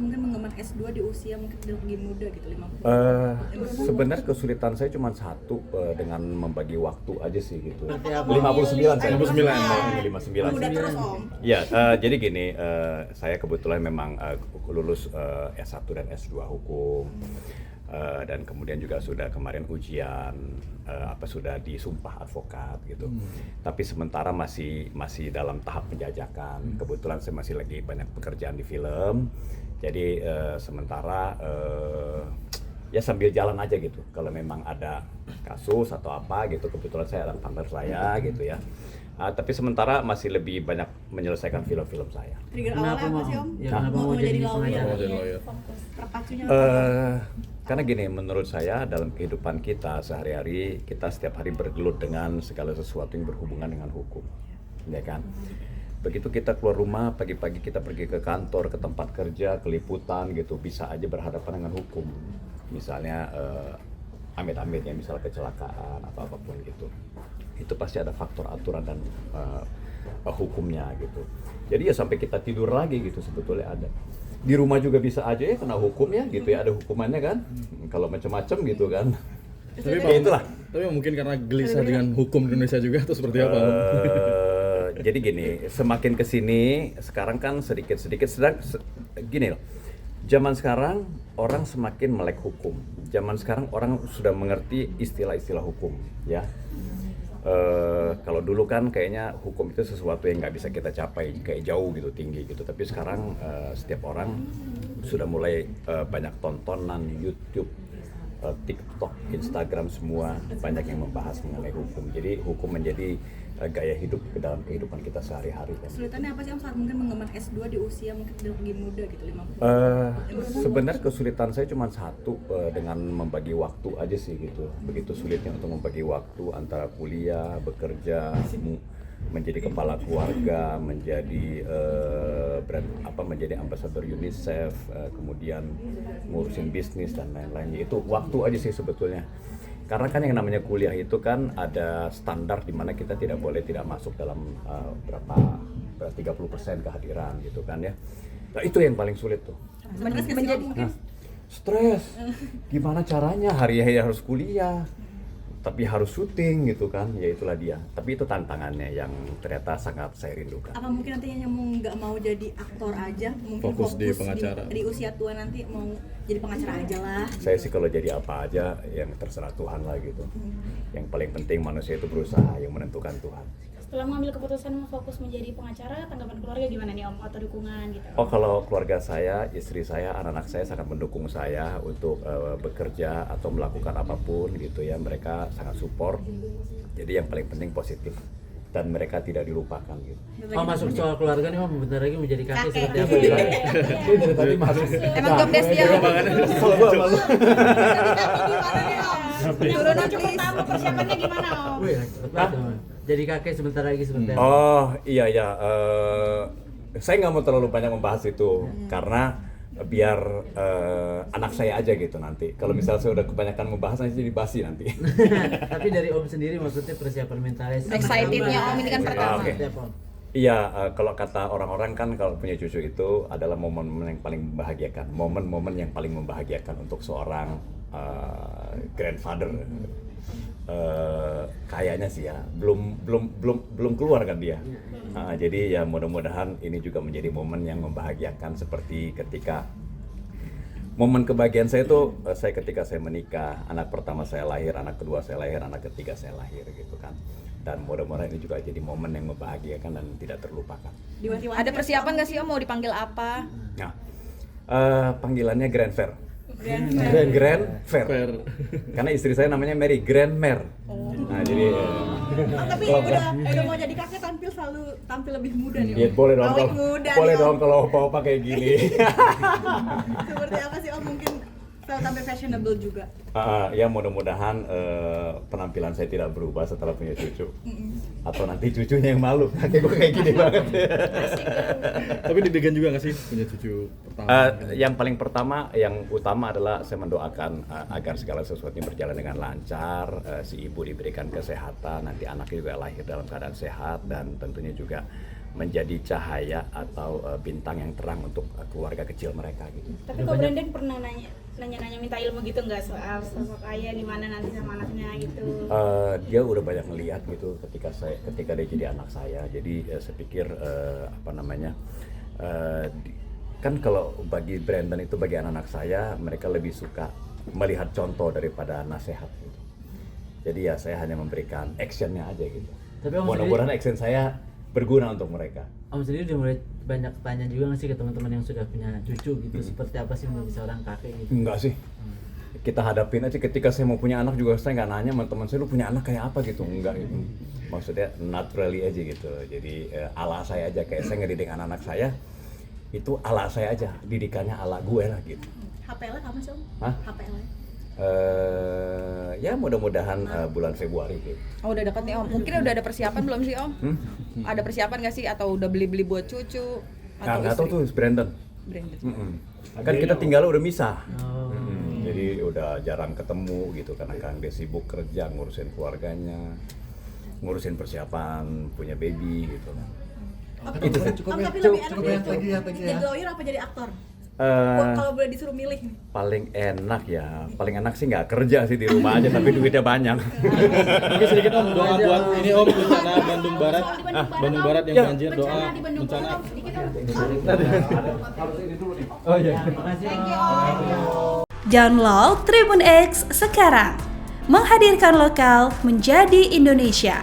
mungkin mengemban S2 di usia mungkin lebih muda gitu 50? Sebenarnya kesulitan saya cuma satu, dengan membagi waktu aja sih gitu. Apakah 59 saya. 59. 59. Muda terus Om. Ya, jadi gini, saya kebetulan memang lulus S1 dan S2 hukum. Dan kemudian juga sudah kemarin ujian sudah disumpah advokat gitu. Tapi sementara masih dalam tahap penjajakan. Kebetulan saya masih lagi banyak pekerjaan di film. Jadi sementara ya sambil jalan aja gitu. Kalau memang ada kasus atau apa gitu, kebetulan saya ada partner saya gitu ya. Tapi sementara masih lebih banyak menyelesaikan film-film saya. Trigger awalnya apa sih Om? Ya, kenapa mau jadi lawyer? Terpacunya Karena gini, menurut saya dalam kehidupan kita sehari-hari, kita setiap hari bergelut dengan segala sesuatu yang berhubungan dengan hukum, ya kan? Begitu kita keluar rumah, pagi-pagi kita pergi ke kantor, ke tempat kerja, ke liputan gitu, bisa aja berhadapan dengan hukum. Misalnya amit-amit ya, misal kecelakaan atau apapun gitu. Itu pasti ada faktor aturan dan hukumnya gitu. Jadi ya sampai kita tidur lagi gitu sebetulnya ada. Di rumah juga bisa aja ya kena hukum ya gitu ya, ada hukumannya kan. Kalau macam-macam gitu kan. Tapi Ya itulah. Tapi mungkin karena gelisah dengan hukum di Indonesia juga atau seperti apa? Jadi gini, semakin kesini sekarang kan sedikit-sedikit gini loh. Zaman sekarang orang semakin melek hukum. Zaman sekarang orang sudah mengerti istilah-istilah hukum ya. Kalau dulu kan kayaknya hukum itu sesuatu yang nggak bisa kita capai, kayak jauh gitu, tinggi gitu. Tapi sekarang setiap orang sudah mulai banyak tontonan YouTube, TikTok, Instagram, semua banyak yang membahas mengenai hukum. Jadi hukum menjadi gaya hidup ke dalam kehidupan kita sehari-hari kan. Kesulitannya apa sih Om saat mungkin mengemban S2 di usia mungkin lebih muda gitu 50? Sebenarnya kesulitan saya cuma satu, dengan membagi waktu aja sih gitu. Begitu sulitnya untuk membagi waktu antara kuliah, bekerja, menjadi kepala keluarga, menjadi menjadi ambasador UNICEF, kemudian ngurusin bisnis dan lain-lainnya. Itu waktu aja sih sebetulnya. Karena kan yang namanya kuliah itu kan ada standar di mana kita tidak boleh tidak masuk dalam 30% kehadiran gitu kan ya. Nah itu yang paling sulit tuh. Menjadi Stres. Gimana caranya hari-hari harus kuliah, tapi harus syuting gitu kan, ya itulah dia. Tapi itu tantangannya yang ternyata sangat saya rindukan. apa mungkin nantinya yang nggak mau jadi aktor aja, mungkin Fokus di pengacara. di usia tua nanti mau jadi pengacara aja lah. Saya sih kalau jadi apa aja yang terserah Tuhan lah gitu. Yang paling penting manusia itu berusaha, yang menentukan Tuhan. Setelah mengambil keputusan fokus menjadi pengacara, tanggapan keluarga gimana nih Om? Atau dukungan gitu? Oh, kalau keluarga saya, istri saya, anak-anak saya sangat mendukung saya untuk bekerja atau melakukan apapun gitu ya. Mereka sangat support. Jadi yang paling penting positif dan mereka tidak dilupakan gitu. Oh, masuk soal keluarga nih Om, bentar lagi mau jadi kakek seperti apa? Ini dari tadi masuk. Emang job desk dia. Turunan cukup tahu persiapannya gimana Om? Wih, cepet banget, Om. Jadi kakek sebentar lagi seperti apa? Oh iya ya, saya nggak mau terlalu banyak membahas itu karena biar anak saya aja gitu nanti. Kalau misalnya saya udah kebanyakan membahas nanti jadi basi nanti. Tapi dari Om sendiri maksudnya persiapan mentalnya Excitednya Om ini kan pertama. Oke. Seperti apa, Om? Iya, kalau kata orang-orang kan kalau punya cucu itu adalah momen-momen yang paling membahagiakan, momen-momen yang paling membahagiakan untuk seorang grandfather. Kayaknya sih ya, belum keluar kan dia. Jadi ya mudah-mudahan ini juga menjadi momen yang membahagiakan seperti ketika momen kebahagiaan saya itu saya ketika saya menikah, anak pertama saya lahir, anak kedua saya lahir, anak ketiga saya lahir gitu kan. Dan mudah-mudahan ini juga jadi momen yang membahagiakan dan tidak terlupakan. Ada persiapan nggak sih Om mau dipanggil apa? Nah, panggilannya Grand Fair. Grand Fair. Karena istri saya namanya Mary Grandmere. Nah, jadi Tapi udah mau jadi kakek tampil lebih muda nih Om. ya boleh dong Awet kalau muda boleh nih, Om. dong kalau opa-opa kayak gini. Seperti apa sih Om mungkin tampil fashionable juga? Ya mudah-mudahan penampilan saya tidak berubah setelah punya cucu. Atau nanti cucunya yang malu, kakek gue kayak gini banget. Tapi deg-degan juga nggak sih punya cucu pertama? Yang paling pertama, yang utama adalah saya mendoakan agar segala sesuatunya berjalan dengan lancar, si ibu diberikan kesehatan, nanti anaknya juga lahir dalam keadaan sehat, dan tentunya juga menjadi cahaya atau bintang yang terang untuk keluarga kecil mereka gitu. Tapi kok Brandon pernah nanya minta ilmu gitu nggak soal sosok ayah gimana nanti sama anaknya gitu? Dia udah banyak melihat gitu ketika dia jadi anak saya. Jadi saya pikir kan kalau bagi Brandon itu bagi anak-anak saya, mereka lebih suka melihat contoh daripada nasihat gitu. Jadi ya saya hanya memberikan actionnya aja gitu. Tapi Om mudah-mudahan action saya berguna untuk mereka. Om sendiri udah mulai banyak tanya juga nggak sih ke teman-teman yang sudah punya cucu gitu, seperti apa sih menjadi seorang kakek gitu? Enggak sih. Kita hadapin aja ketika saya mau punya anak juga saya nggak nanya sama teman saya lu punya anak kayak apa gitu, enggak gitu. Maksudnya naturally aja gitu. Jadi ala saya aja, kayak saya ngedidik anak-anak saya itu ala saya aja, didikannya ala gue lah gitu. HPL kapan sih Om? Hah? HPL Ya mudah-mudahan bulan Februari gitu. Oh udah dekat nih Om, mungkin udah ada persiapan belum sih Om? Ada persiapan nggak sih atau udah beli-beli buat cucu? Atau Nggak tahu tuh Brandon. Brandon. Kan kita tinggal udah misah. Oh. Jadi udah jarang ketemu gitu karena kan dia sibuk kerja ngurusin keluarganya, ngurusin persiapan punya baby gitu kan. Itu sih. Om tapi lebih enak jadi lawyer apa jadi aktor? Kalau boleh disuruh milih nih. Paling enak sih nggak kerja sih di rumah aja tapi duitnya banyak. Oke, sedikit Om, doa buat ini Om, bencana Bandung Barat. Bandung Barat yang banjir, doa Bencana di Bandung bencana. Barat, sedikit Om. Oh iya. Download Tribun X sekarang. Menghadirkan lokal menjadi Indonesia.